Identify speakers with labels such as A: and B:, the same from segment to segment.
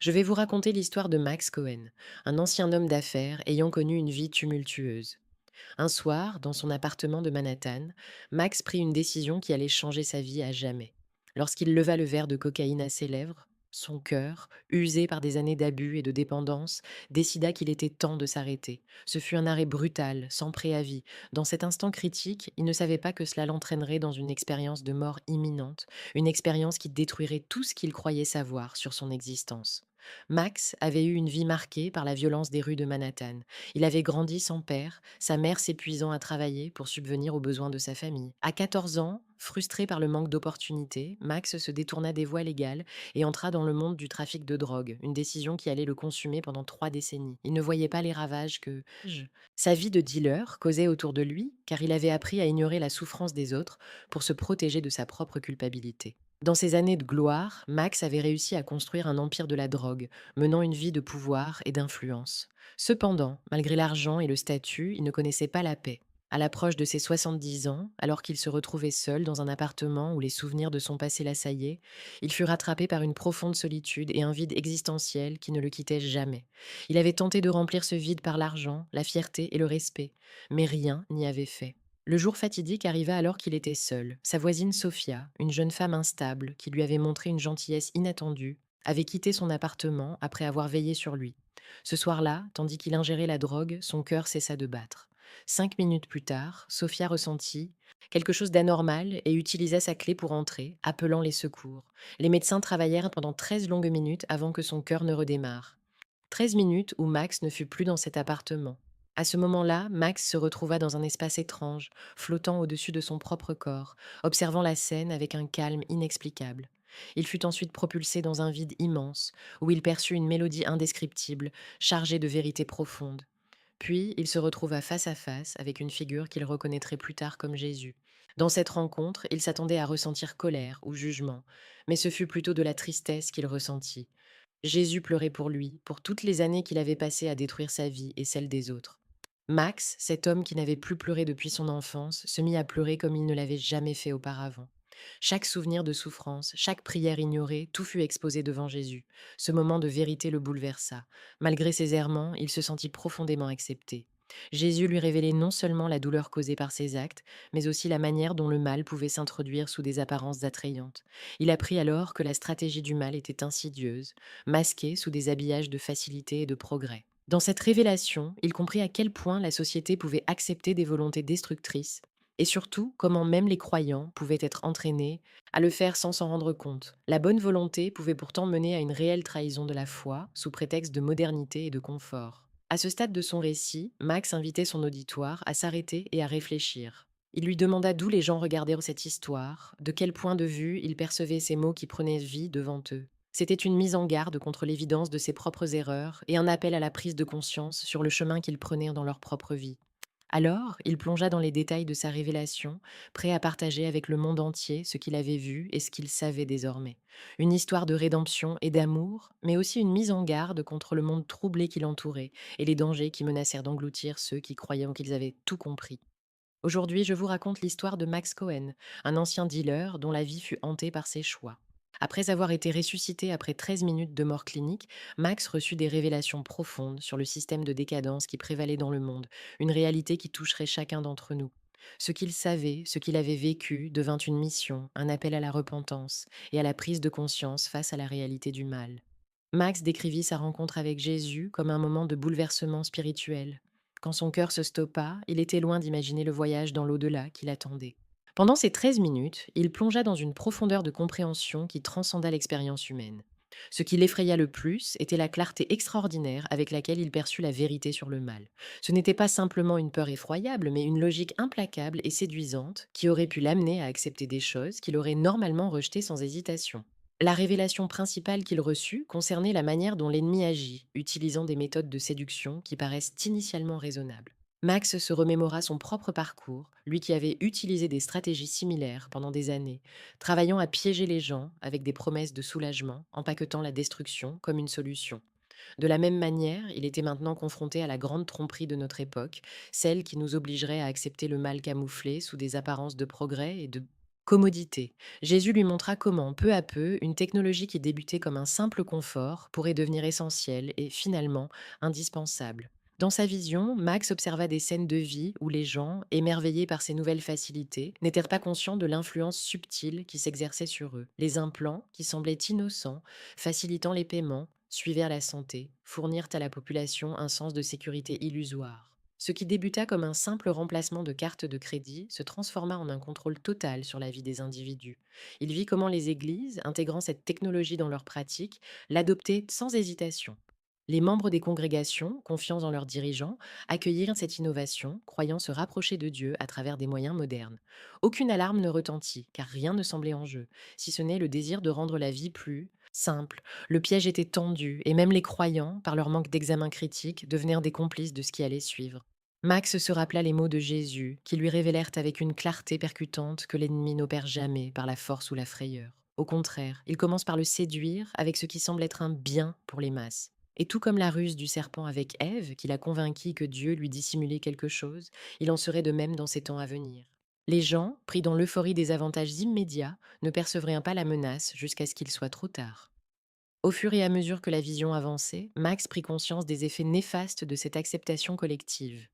A: Je vais vous raconter l'histoire de Max Cohen, un ancien homme d'affaires ayant connu une vie tumultueuse. Un soir, dans son appartement de Manhattan, Max prit une décision qui allait changer sa vie à jamais. Lorsqu'il leva le verre de cocaïne à ses lèvres, son cœur, usé par des années d'abus et de dépendance, décida qu'il était temps de s'arrêter. Ce fut un arrêt brutal, sans préavis. Dans cet instant critique, il ne savait pas que cela l'entraînerait dans une expérience de mort imminente, une expérience qui détruirait tout ce qu'il croyait savoir sur son existence. Max avait eu une vie marquée par la violence des rues de Manhattan. Il avait grandi sans père, sa mère s'épuisant à travailler pour subvenir aux besoins de sa famille. À 14 ans, frustré par le manque d'opportunités, Max se détourna des voies légales et entra dans le monde du trafic de drogue, une décision qui allait le consumer pendant 3 décennies. Il ne voyait pas les ravages que sa vie de dealer causait autour de lui, car il avait appris à ignorer la souffrance des autres pour se protéger de sa propre culpabilité. Dans ces années de gloire, Max avait réussi à construire un empire de la drogue, menant une vie de pouvoir et d'influence. Cependant, malgré l'argent et le statut, il ne connaissait pas la paix. À l'approche de ses 70 ans, alors qu'il se retrouvait seul dans un appartement où les souvenirs de son passé l'assaillaient, il fut rattrapé par une profonde solitude et un vide existentiel qui ne le quittait jamais. Il avait tenté de remplir ce vide par l'argent, la fierté et le respect, mais rien n'y avait fait. Le jour fatidique arriva alors qu'il était seul. Sa voisine Sophia, une jeune femme instable qui lui avait montré une gentillesse inattendue, avait quitté son appartement après avoir veillé sur lui. Ce soir-là, tandis qu'il ingérait la drogue, son cœur cessa de battre. 5 minutes plus tard, Sophia ressentit quelque chose d'anormal et utilisa sa clé pour entrer, appelant les secours. Les médecins travaillèrent pendant 13 longues minutes avant que son cœur ne redémarre. 13 minutes où Max ne fut plus dans cet appartement. À ce moment-là, Max se retrouva dans un espace étrange, flottant au-dessus de son propre corps, observant la scène avec un calme inexplicable. Il fut ensuite propulsé dans un vide immense, où il perçut une mélodie indescriptible, chargée de vérités profondes. Puis, il se retrouva face à face avec une figure qu'il reconnaîtrait plus tard comme Jésus. Dans cette rencontre, il s'attendait à ressentir colère ou jugement, mais ce fut plutôt de la tristesse qu'il ressentit. Jésus pleurait pour lui, pour toutes les années qu'il avait passées à détruire sa vie et celle des autres. Max, cet homme qui n'avait plus pleuré depuis son enfance, se mit à pleurer comme il ne l'avait jamais fait auparavant. Chaque souvenir de souffrance, chaque prière ignorée, tout fut exposé devant Jésus. Ce moment de vérité le bouleversa. Malgré ses errements, il se sentit profondément accepté. Jésus lui révélait non seulement la douleur causée par ses actes, mais aussi la manière dont le mal pouvait s'introduire sous des apparences attrayantes. Il apprit alors que la stratégie du mal était insidieuse, masquée sous des habillages de facilité et de progrès. Dans cette révélation, il comprit à quel point la société pouvait accepter des volontés destructrices et surtout comment même les croyants pouvaient être entraînés à le faire sans s'en rendre compte. La bonne volonté pouvait pourtant mener à une réelle trahison de la foi sous prétexte de modernité et de confort. À ce stade de son récit, Max invitait son auditoire à s'arrêter et à réfléchir. Il lui demanda d'où les gens regardaient cette histoire, de quel point de vue ils percevaient ces mots qui prenaient vie devant eux. C'était une mise en garde contre l'évidence de ses propres erreurs et un appel à la prise de conscience sur le chemin qu'ils prenaient dans leur propre vie. Alors, il plongea dans les détails de sa révélation, prêt à partager avec le monde entier ce qu'il avait vu et ce qu'il savait désormais. Une histoire de rédemption et d'amour, mais aussi une mise en garde contre le monde troublé qui l'entourait et les dangers qui menacèrent d'engloutir ceux qui croyaient qu'ils avaient tout compris. Aujourd'hui, je vous raconte l'histoire de Max Cohen, un ancien dealer dont la vie fut hantée par ses choix. Après avoir été ressuscité après 13 minutes de mort clinique, Max reçut des révélations profondes sur le système de décadence qui prévalait dans le monde, une réalité qui toucherait chacun d'entre nous. Ce qu'il savait, ce qu'il avait vécu, devint une mission, un appel à la repentance et à la prise de conscience face à la réalité du mal. Max décrivit sa rencontre avec Jésus comme un moment de bouleversement spirituel. Quand son cœur se stoppa, il était loin d'imaginer le voyage dans l'au-delà qui l'attendait. Pendant ces 13 minutes, il plongea dans une profondeur de compréhension qui transcenda l'expérience humaine. Ce qui l'effraya le plus était la clarté extraordinaire avec laquelle il perçut la vérité sur le mal. Ce n'était pas simplement une peur effroyable, mais une logique implacable et séduisante qui aurait pu l'amener à accepter des choses qu'il aurait normalement rejetées sans hésitation. La révélation principale qu'il reçut concernait la manière dont l'ennemi agit, utilisant des méthodes de séduction qui paraissent initialement raisonnables. Max se remémora son propre parcours, lui qui avait utilisé des stratégies similaires pendant des années, travaillant à piéger les gens avec des promesses de soulagement, empaquetant la destruction comme une solution. De la même manière, il était maintenant confronté à la grande tromperie de notre époque, celle qui nous obligerait à accepter le mal camouflé sous des apparences de progrès et de Commodité. Jésus lui montra comment, peu à peu, une technologie qui débutait comme un simple confort pourrait devenir essentielle et finalement indispensable. Dans sa vision, Max observa des scènes de vie où les gens, émerveillés par ces nouvelles facilités, n'étaient pas conscients de l'influence subtile qui s'exerçait sur eux. Les implants, qui semblaient innocents, facilitant les paiements, suivirent la santé, fournirent à la population un sens de sécurité illusoire. Ce qui débuta comme un simple remplacement de carte de crédit se transforma en un contrôle total sur la vie des individus. Il vit comment les églises, intégrant cette technologie dans leurs pratiques, l'adoptaient sans hésitation. Les membres des congrégations, confiants en leurs dirigeants, accueillirent cette innovation, croyant se rapprocher de Dieu à travers des moyens modernes. Aucune alarme ne retentit, car rien ne semblait en jeu, si ce n'est le désir de rendre la vie plus simple. Le piège était tendu, et même les croyants, par leur manque d'examen critique, devenirent des complices de ce qui allait suivre. Max se rappela les mots de Jésus, qui lui révélèrent avec une clarté percutante que l'ennemi n'opère jamais par la force ou la frayeur. Au contraire, il commence par le séduire avec ce qui semble être un bien pour les masses. Et tout comme la ruse du serpent avec Ève, qui l'a convainquis que Dieu lui dissimulait quelque chose, il en serait de même dans ces temps à venir. Les gens, pris dans l'euphorie des avantages immédiats, ne percevraient pas la menace jusqu'à ce qu'il soit trop tard. Au fur et à mesure que la vision avançait, Max prit conscience des effets néfastes de cette acceptation collective.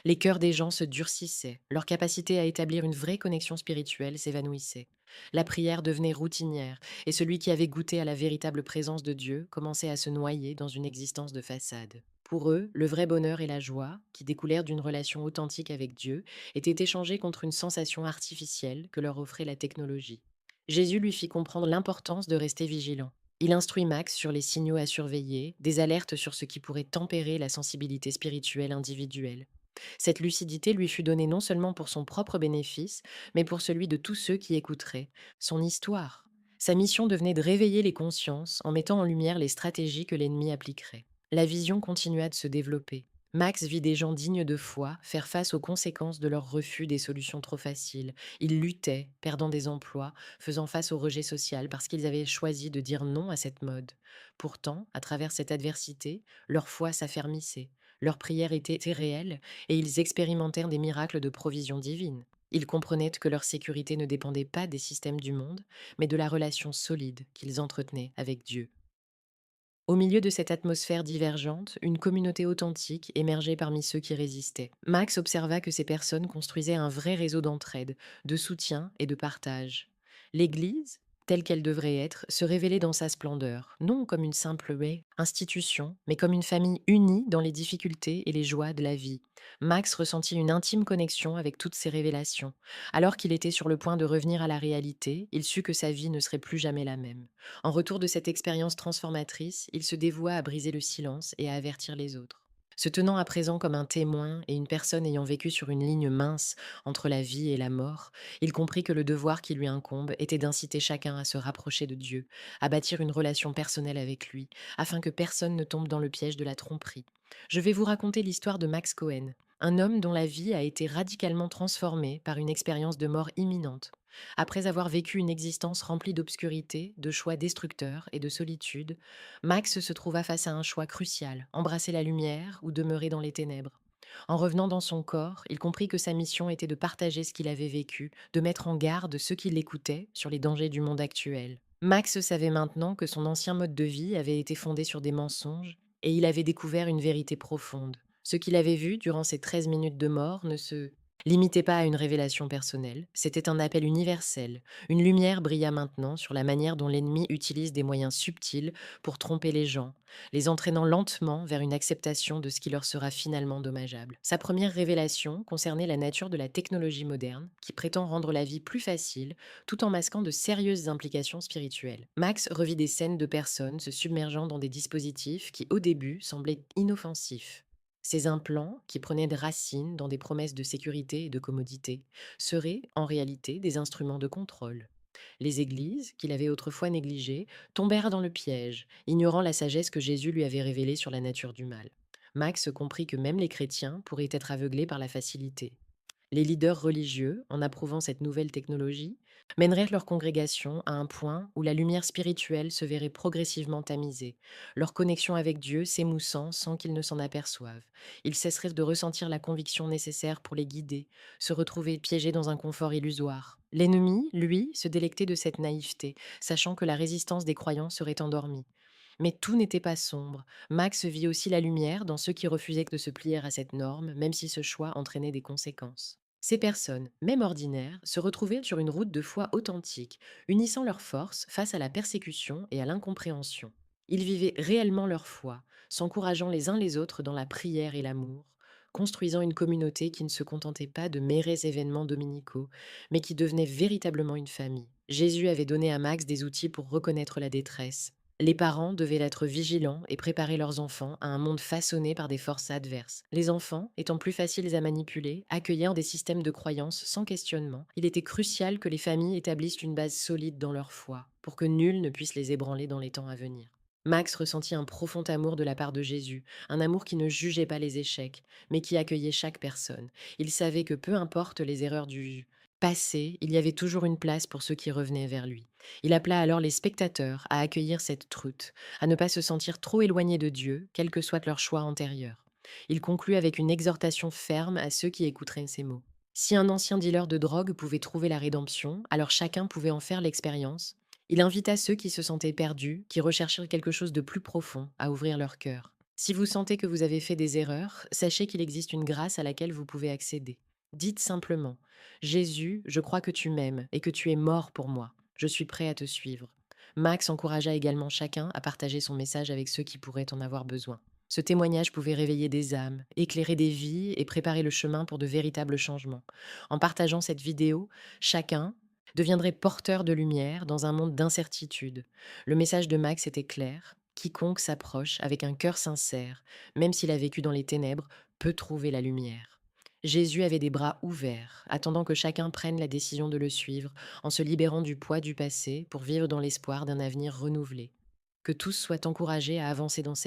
A: Les cœurs des gens se durcissaient, leur capacité à établir une vraie connexion spirituelle s'évanouissait. La prière devenait routinière, et celui qui avait goûté à la véritable présence de Dieu commençait à se noyer dans une existence de façade. Pour eux, le vrai bonheur et la joie, qui découlèrent d'une relation authentique avec Dieu, étaient échangés contre une sensation artificielle que leur offrait la technologie. Jésus lui fit comprendre l'importance de rester vigilant. Il instruit Max sur les signaux à surveiller, des alertes sur ce qui pourrait tempérer la sensibilité spirituelle individuelle. Cette lucidité lui fut donnée non seulement pour son propre bénéfice, mais pour celui de tous ceux qui écouteraient. Son histoire. Sa mission devenait de réveiller les consciences en mettant en lumière les stratégies que l'ennemi appliquerait. La vision continua de se développer. Max vit des gens dignes de foi faire face aux conséquences de leur refus des solutions trop faciles. Ils luttaient, perdant des emplois, faisant face au rejet social parce qu'ils avaient choisi de dire non à cette mode. Pourtant, à travers cette adversité, leur foi s'affermissait. Leurs prières étaient réelles et ils expérimentèrent des miracles de provision divine. Ils comprenaient que leur sécurité ne dépendait pas des systèmes du monde, mais de la relation solide qu'ils entretenaient avec Dieu. Au milieu de cette atmosphère divergente, une communauté authentique émergeait parmi ceux qui résistaient. Max observa que ces personnes construisaient un vrai réseau d'entraide, de soutien et de partage. L'Église, telle qu'elle devrait être, se révélait dans sa splendeur, non comme une simple institution, mais comme une famille unie dans les difficultés et les joies de la vie. Max ressentit une intime connexion avec toutes ces révélations. Alors qu'il était sur le point de revenir à la réalité, il sut que sa vie ne serait plus jamais la même. En retour de cette expérience transformatrice, il se dévoua à briser le silence et à avertir les autres. Se tenant à présent comme un témoin et une personne ayant vécu sur une ligne mince entre la vie et la mort, il comprit que le devoir qui lui incombe était d'inciter chacun à se rapprocher de Dieu, à bâtir une relation personnelle avec lui, afin que personne ne tombe dans le piège de la tromperie. Je vais vous raconter l'histoire de Max Cohen, un homme dont la vie a été radicalement transformée par une expérience de mort imminente. Après avoir vécu une existence remplie d'obscurité, de choix destructeurs et de solitude, Max se trouva face à un choix crucial, embrasser la lumière ou demeurer dans les ténèbres. En revenant dans son corps, il comprit que sa mission était de partager ce qu'il avait vécu, de mettre en garde ceux qui l'écoutaient sur les dangers du monde actuel. Max savait maintenant que son ancien mode de vie avait été fondé sur des mensonges, et il avait découvert une vérité profonde. Ce qu'il avait vu durant ces 13 minutes de mort ne se limitait pas à une révélation personnelle, c'était un appel universel. Une lumière brilla maintenant sur la manière dont l'ennemi utilise des moyens subtils pour tromper les gens, les entraînant lentement vers une acceptation de ce qui leur sera finalement dommageable. Sa première révélation concernait la nature de la technologie moderne, qui prétend rendre la vie plus facile, tout en masquant de sérieuses implications spirituelles. Max revit des scènes de personnes se submergeant dans des dispositifs qui, au début, semblaient inoffensifs. Ces implants, qui prenaient des racines dans des promesses de sécurité et de commodité, seraient, en réalité, des instruments de contrôle. Les églises, qu'il avait autrefois négligées, tombèrent dans le piège, ignorant la sagesse que Jésus lui avait révélée sur la nature du mal. Max comprit que même les chrétiens pourraient être aveuglés par la facilité. Les leaders religieux, en approuvant cette nouvelle technologie, mèneraient leur congrégation à un point où la lumière spirituelle se verrait progressivement tamisée, leur connexion avec Dieu s'émoussant sans qu'ils ne s'en aperçoivent. Ils cesseraient de ressentir la conviction nécessaire pour les guider, se retrouver piégés dans un confort illusoire. L'ennemi, lui, se délectait de cette naïveté, sachant que la résistance des croyants serait endormie. Mais tout n'était pas sombre. Max vit aussi la lumière dans ceux qui refusaient de se plier à cette norme, même si ce choix entraînait des conséquences. Ces personnes, même ordinaires, se retrouvaient sur une route de foi authentique, unissant leurs forces face à la persécution et à l'incompréhension. Ils vivaient réellement leur foi, s'encourageant les uns les autres dans la prière et l'amour, construisant une communauté qui ne se contentait pas de mérés événements dominicaux, mais qui devenait véritablement une famille. Jésus avait donné à Max des outils pour reconnaître la détresse. Les parents devaient être vigilants et préparer leurs enfants à un monde façonné par des forces adverses. Les enfants, étant plus faciles à manipuler, accueillant des systèmes de croyances sans questionnement, il était crucial que les familles établissent une base solide dans leur foi, pour que nul ne puisse les ébranler dans les temps à venir. Max ressentit un profond amour de la part de Jésus, un amour qui ne jugeait pas les échecs, mais qui accueillait chaque personne. Il savait que peu importe les erreurs du passé, il y avait toujours une place pour ceux qui revenaient vers lui. Il appela alors les spectateurs à accueillir cette truth, à ne pas se sentir trop éloignés de Dieu, quel que soit leur choix antérieur. Il conclut avec une exhortation ferme à ceux qui écouteraient ces mots. Si un ancien dealer de drogue pouvait trouver la rédemption, alors chacun pouvait en faire l'expérience. Il invita ceux qui se sentaient perdus, qui recherchaient quelque chose de plus profond, à ouvrir leur cœur. Si vous sentez que vous avez fait des erreurs, sachez qu'il existe une grâce à laquelle vous pouvez accéder. Dites simplement: Jésus, je crois que tu m'aimes et que tu es mort pour moi. Je suis prêt à te suivre. Max encouragea également chacun à partager son message avec ceux qui pourraient en avoir besoin. Ce témoignage pouvait réveiller des âmes, éclairer des vies et préparer le chemin pour de véritables changements. En partageant cette vidéo, chacun deviendrait porteur de lumière dans un monde d'incertitude. Le message de Max était clair: quiconque s'approche avec un cœur sincère, même s'il a vécu dans les ténèbres, peut trouver la lumière. Jésus avait des bras ouverts, attendant que chacun prenne la décision de le suivre, en se libérant du poids du passé pour vivre dans l'espoir d'un avenir renouvelé. Que tous soient encouragés à avancer dans cette